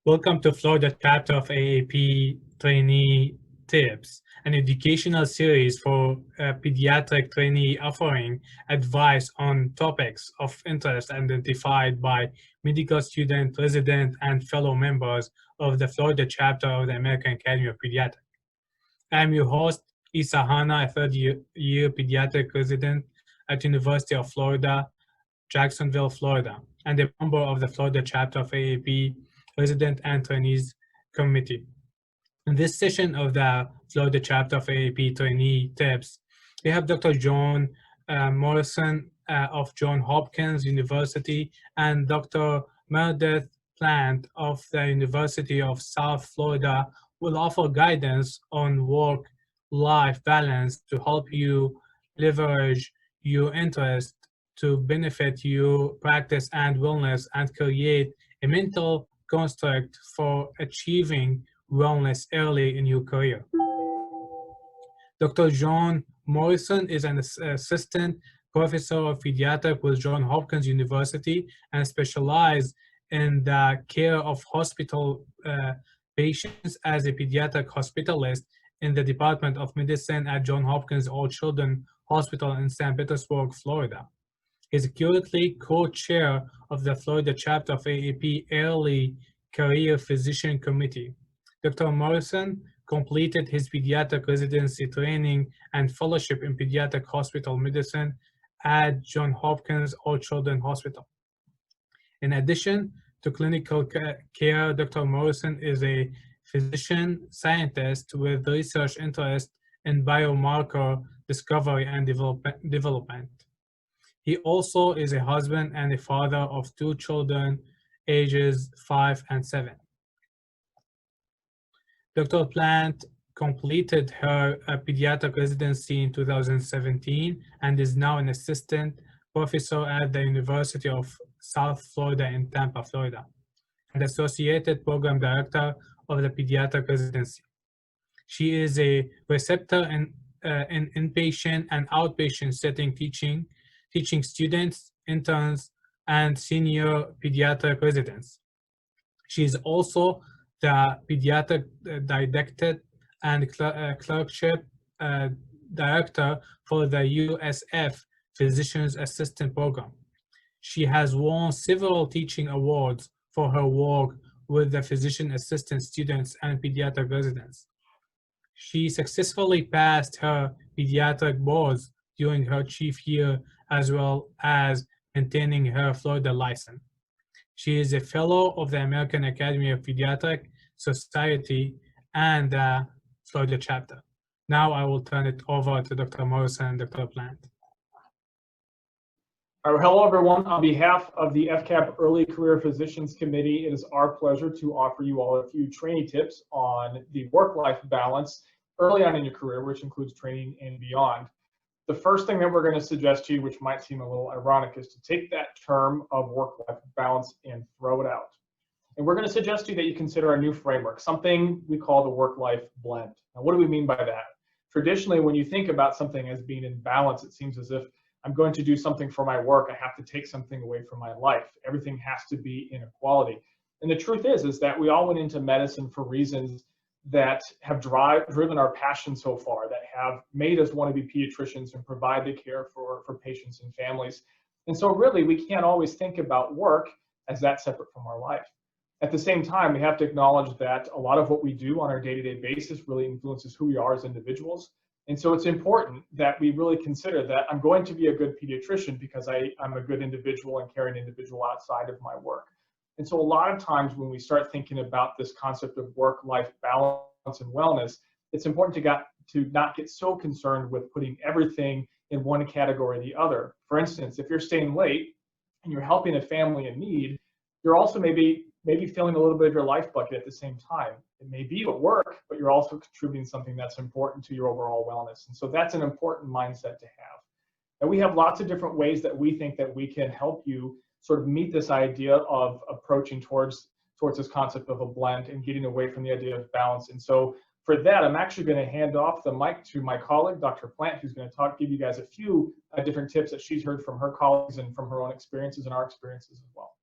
Welcome to Florida chapter of AAP Trainee Tips, an educational series for pediatric trainee offering advice on topics of interest identified by medical student, resident, and fellow members of the Florida chapter of the American Academy of Pediatrics. I'm your host, Isa Hanna, a third-year pediatric resident at University of Florida, Jacksonville, Florida, and a member of the Florida chapter of AAP Resident and Trainees Committee. In this session of the Florida chapter of AAP Trainee Tips, we have Dr. John Morrison of Johns Hopkins University and Dr. Meredith Plant of the University of South Florida will offer guidance on work-life balance to help you leverage your interest to benefit your practice and wellness and create a mental construct for achieving wellness early in your career. Dr. John Morrison is an assistant professor of pediatrics with Johns Hopkins University and specializes in the care of hospital patients as a pediatric hospitalist in the Department of Medicine at Johns Hopkins All Children Hospital in St. Petersburg, Florida. He is currently co-chair of the Florida chapter of AAP Early Career Physician Committee. Dr. Morrison completed his pediatric residency training and fellowship in pediatric hospital medicine at Johns Hopkins All Children Hospital. In addition to clinical care, Dr. Morrison is a physician scientist with research interest in biomarker discovery and development. He also is a husband and a father of two children, ages 5 and 7. Dr. Plant completed her pediatric residency in 2017 and is now an assistant professor at the University of South Florida in Tampa, Florida, and associated program director of the pediatric residency. She is a preceptor in inpatient and outpatient setting teaching students, interns, and senior pediatric residents. She is also the pediatric didactic and clerkship director for the USF Physician's Assistant Program. She has won several teaching awards for her work with the physician assistant students and pediatric residents. She successfully passed her pediatric boards during her chief year, as well as maintaining her Florida license. She is a fellow of the American Academy of Pediatric Society and the Florida chapter. Now I will turn it over to Dr. Morrison and Dr. Plant. Hello, everyone. On behalf of the FCAAP Early Career Physicians Committee, it is our pleasure to offer you all a few training tips on the work-life balance early on in your career, which includes training and beyond. The first thing that we're going to suggest to you, which might seem a little ironic, is to take that term of work-life balance and throw it out. And we're going to suggest to you that you consider a new framework, something we call the work-life blend. Now, what do we mean by that? Traditionally, when you think about something as being in balance, it seems as if I'm going to do something for my work, I have to take something away from my life. Everything has to be in equality. And the truth is that we all went into medicine for reasons that have driven our passion so far, that have made us want to be pediatricians and provide the care for patients and families. And so really, we can't always think about work as that separate from our life. At the same time, we have to acknowledge that a lot of what we do on our day-to-day basis really influences who we are as individuals. And so it's important that we really consider that I'm going to be a good pediatrician because I'm a good individual and care an individual outside of my work. And so a lot of times when we start thinking about this concept of work-life balance and wellness, it's important to not get so concerned with putting everything in one category or the other. For instance, if you're staying late and you're helping a family in need, you're also maybe filling a little bit of your life bucket at the same time. It may be at work, but you're also contributing something that's important to your overall wellness. And so that's an important mindset to have. And we have lots of different ways that we think that we can help you sort of meet this idea of approaching towards this concept of a blend and getting away from the idea of balance. And so for that, I'm actually going to hand off the mic to my colleague, Dr. Plant, who's going to give you guys a few different tips that she's heard from her colleagues and from her own experiences and our experiences as well.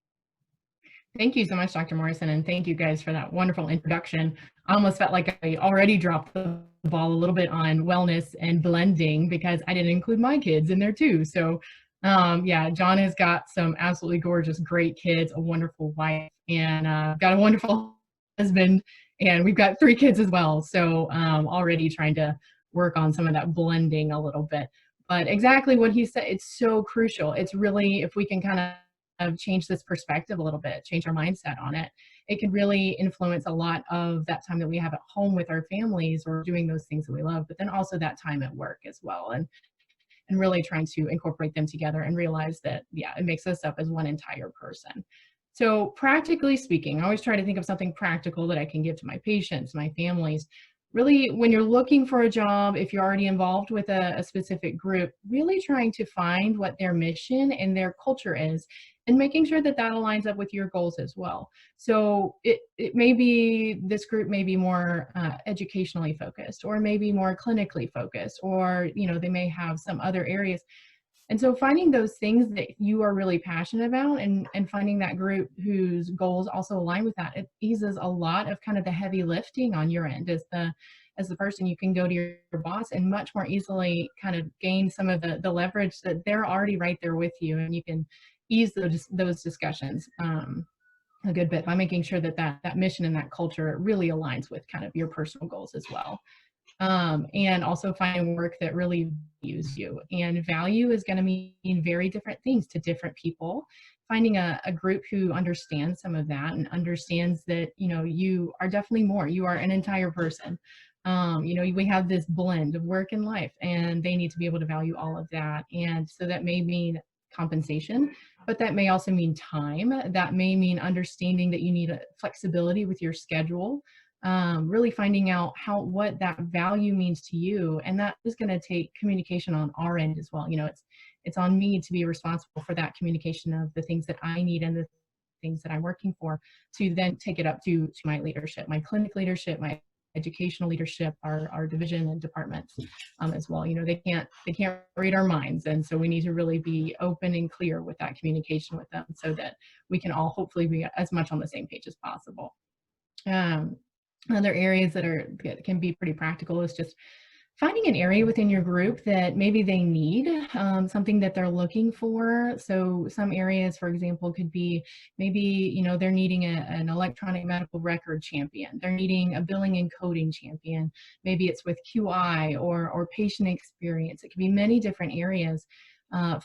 Thank you so much, Dr. Morrison, and thank you guys for that wonderful introduction. I almost felt like I already dropped the ball a little bit on wellness and blending because I didn't include my kids in there too. So yeah, John has got some absolutely gorgeous, great kids, a wonderful wife, and got a wonderful husband, and we've got 3 kids as well. So already trying to work on some of that blending a little bit. But exactly what he said, it's so crucial. It's really, if we can kind of change this perspective a little bit, change our mindset on it, it can really influence a lot of that time that we have at home with our families or doing those things that we love, but then also that time at work as well. And really trying to incorporate them together and realize that, yeah, it makes us up as one entire person. So practically speaking, I always try to think of something practical that I can give to my patients, my families. Really, when you're looking for a job, if you're already involved with a specific group, really trying to find what their mission and their culture is and making sure that that aligns up with your goals as well. So it may be, this group may be more educationally focused, or maybe more clinically focused, or, you know, they may have some other areas. And so finding those things that you are really passionate about and finding that group whose goals also align with that, it eases a lot of kind of the heavy lifting on your end as the person. You can go to your boss and much more easily kind of gain some of the leverage that they're already right there with you, and you can ease those discussions a good bit by making sure that that mission and that culture really aligns with kind of your personal goals as well. And also finding work that really values you. And value is going to mean very different things to different people. Finding a group who understands some of that and understands that, you know, you are definitely more. You are an entire person. You know, we have this blend of work and life, and they need to be able to value all of that. And so that may mean compensation, but that may also mean time. That may mean understanding that you need a flexibility with your schedule. Really finding out what that value means to you, and that is going to take communication on our end as well. You know, it's on me to be responsible for that communication of the things that I need and the things that I'm working for, to then take it up to my leadership, my clinic leadership, my educational leadership, our division and departments as well. You know, they can't read our minds, and so we need to really be open and clear with that communication with them, so that we can all hopefully be as much on the same page as possible. Other areas that can be pretty practical is just finding an area within your group that maybe they need, something that they're looking for. So some areas, for example, could be maybe, you know, they're needing an electronic medical record champion. They're needing a billing and coding champion. Maybe it's with QI or patient experience. It could be many different areas.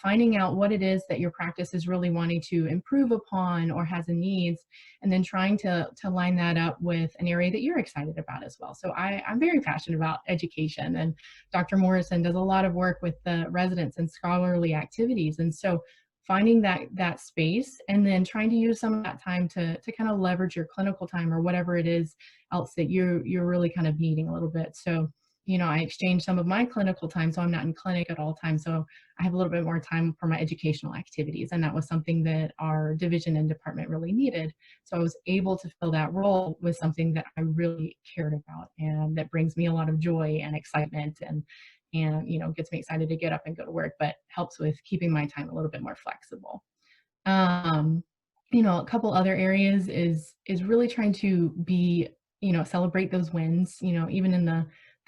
Finding out what it is that your practice is really wanting to improve upon or has a needs, and then trying to line that up with an area that you're excited about as well. So I'm very passionate about education, and Dr. Morrison does a lot of work with the residents and scholarly activities. And so finding that space, and then trying to use some of that time to kind of leverage your clinical time or whatever it is else that you're really kind of needing a little bit. So, you know, I exchange some of my clinical time, so I'm not in clinic at all times. So I have a little bit more time for my educational activities. And that was something that our division and department really needed. So I was able to fill that role with something that I really cared about, and that brings me a lot of joy and excitement, and you know, gets me excited to get up and go to work, but helps with keeping my time a little bit more flexible. You know, a couple other areas is really trying to be, you know, celebrate those wins, you know, even in the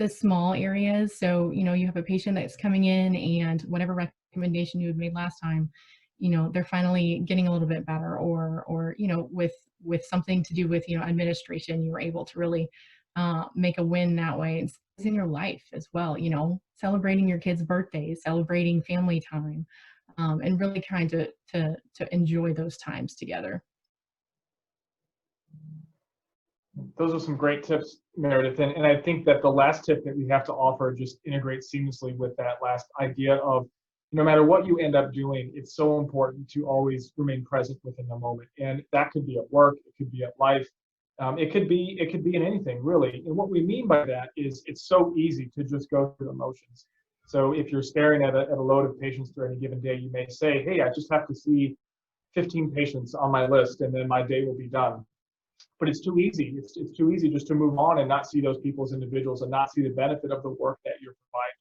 small areas. So, you know, you have a patient that's coming in, and whatever recommendation you had made last time, you know, they're finally getting a little bit better, or, you know, with something to do with, you know, administration, you were able to really make a win that way. It's in your life as well, you know, celebrating your kids' birthdays, celebrating family time, and really trying to enjoy those times together. Those are some great tips, Meredith. And I think that the last tip that we have to offer just integrates seamlessly with that last idea of, no matter what you end up doing, it's so important to always remain present within the moment. And that could be at work, it could be at life, it could be in anything, really. And what we mean by that is it's so easy to just go through the motions. So if you're staring at a load of patients during a given day, you may say, hey, I just have to see 15 patients on my list, and then my day will be done. But it's too easy. It's too easy just to move on and not see those people as individuals and not see the benefit of the work that you're providing.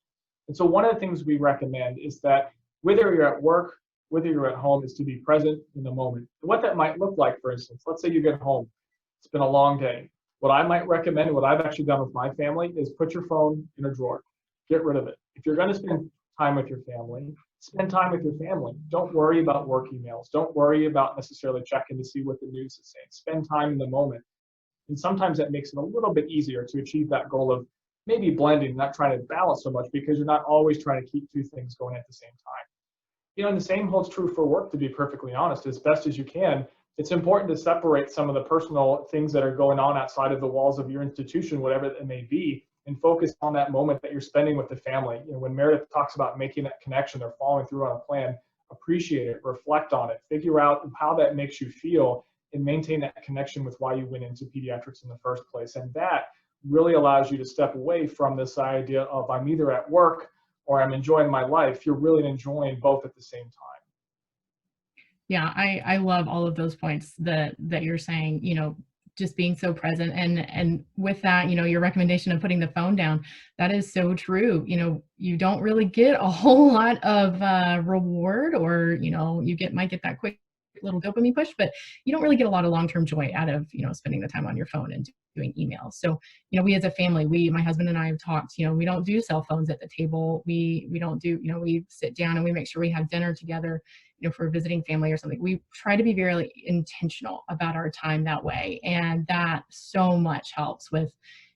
And so one of the things we recommend is that whether you're at work whether you're at home, is to be present in the moment. And what that might look like, for instance, let's say you get home, it's been a long day. What I might recommend, and what I've actually done with my family, is put your phone in a drawer, get rid of it. If you're going to spend time with your family, spend time with your family. Don't worry about work emails. Don't worry about necessarily checking to see what the news is saying. Spend time in the moment. And sometimes that makes it a little bit easier to achieve that goal of maybe blending, not trying to balance so much, because you're not always trying to keep two things going at the same time. You know, and the same holds true for work, to be perfectly honest. As best as you can, it's important to separate some of the personal things that are going on outside of the walls of your institution, whatever it may be, and focus on that moment that you're spending with the family. You know, when Meredith talks about making that connection or following through on a plan, appreciate it, reflect on it, figure out how that makes you feel, and maintain that connection with why you went into pediatrics in the first place. And that really allows you to step away from this idea of I'm either at work or I'm enjoying my life. You're really enjoying both at the same time. Yeah, I love all of those points that you're saying, you know, just being so present. And with that, you know, your recommendation of putting the phone down, that is so true. You know, you don't really get a whole lot of reward, or, you know, might get that quick little dopamine push, but you don't really get a lot of long-term joy out of, you know, spending the time on your phone and doing emails. So, you know, we as a family, my husband and I have talked, you know, we don't do cell phones at the table. We don't do, you know, we sit down and we make sure we have dinner together, you know, for a visiting family or something. We try to be very intentional about our time that way. And that so much helps with,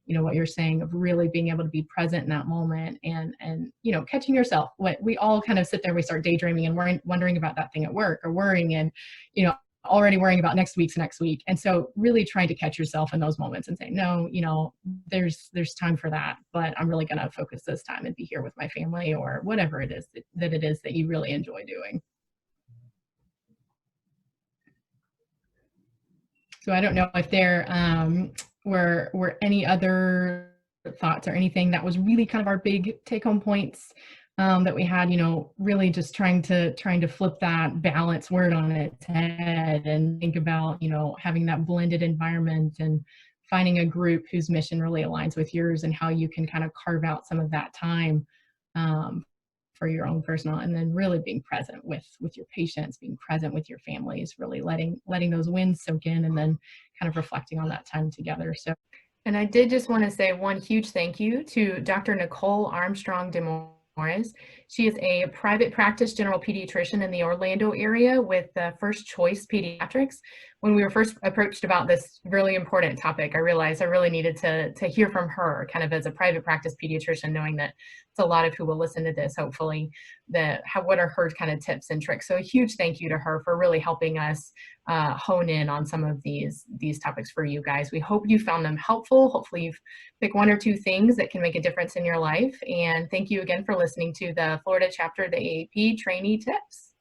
you know, what you're saying of really being able to be present in that moment and, you know, catching yourself. What we all kind of sit there, we start daydreaming and wondering about that thing at work, or worrying and, you know, already worrying about next week. And so really trying to catch yourself in those moments and say, no, you know, there's time for that, but I'm really going to focus this time and be here with my family, or whatever it is that you really enjoy doing. So I don't know if there were any other thoughts or anything that was really kind of our big take-home points that we had, you know, really just trying to flip that balance word on its head and think about, you know, having that blended environment and finding a group whose mission really aligns with yours, and how you can kind of carve out some of that time for your own personal, and then really being present with your patients, being present with your families, really letting those wins soak in, and then kind of reflecting on that time together. So, and I did just want to say one huge thank you to Dr. Nicole Armstrong de Morris. She is a private practice general pediatrician in the Orlando area with First Choice Pediatrics. When we were first approached about this really important topic, I realized I really needed to hear from her, kind of as a private practice pediatrician, knowing that it's a lot of who will listen to this, hopefully, what are her kind of tips and tricks. So a huge thank you to her for really helping us hone in on some of these topics for you guys. We hope you found them helpful. Hopefully you've picked one or two things that can make a difference in your life. And thank you again for listening to the Florida chapter of the AAP Trainee Tips.